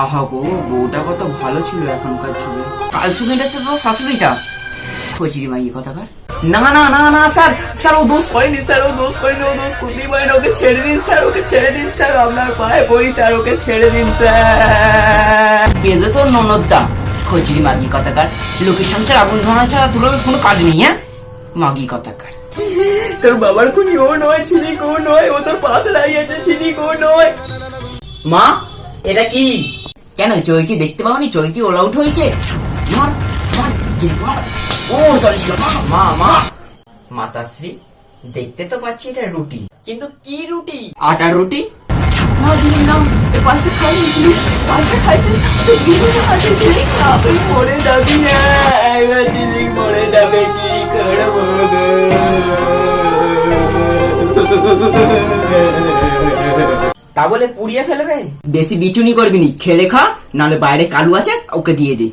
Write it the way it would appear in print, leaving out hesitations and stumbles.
আহা গো, বউটা কত ভালো ছিল এখনকার যুগে। কাল সুদিনটা তো তোর শাশুড়িটা খোঁজিরি মাইয়ে কথাকার। না না না না স্যার, স্যার ও দোষ করেনি, স্যার ও দোষ করেনি, ও দোষ করতেই পারে না। ওকে ছেড়ে দিন স্যার, ওকে ছেড়ে দিন স্যার, আপনার পায়ে পড়ি স্যার, ওকে ছেড়ে দিন স্যার। বেদে তোর ননদটা খোঁজিরি মাগি কথাকার। লোকের সংসার আগুন ধরা ছাড়া তোর কোনো কাজ নেই। হ্যাঁ, মাগি কথাকার। তোর বাবার খুনি ও নয়, ছিনিক ও নয়, ও তোর পাশে দাঁড়িয়ে আছে, ছিনিক ও নয়। মা, এটা কি? কেন চোখে কি দেখতে পাওনি? চোখে কি ওল আউট হয়েছে? মার, মার, মার। ওর চলেছিল। মা মা মাতাশ্রী, দেখতে তো পাচ্ছি এটা রুটি, কিন্তু কি রুটি? আটার রুটি না, ছিনিক না, এই পাঁচটা খাইনি ছিনিক, পাঁচটা খাইছিস তুই, বিদেশে আছে ছিনিক না, তুই মরে যাবি। একবার ছিনিক মরে যাবে, কি করবো গো? তা বলে পুড়িয়ে ফেলবে? বেশি বিচুনি করবি নি, খেলে খা, নাহলে বাইরে কালু আছে ওকে দিয়ে দে।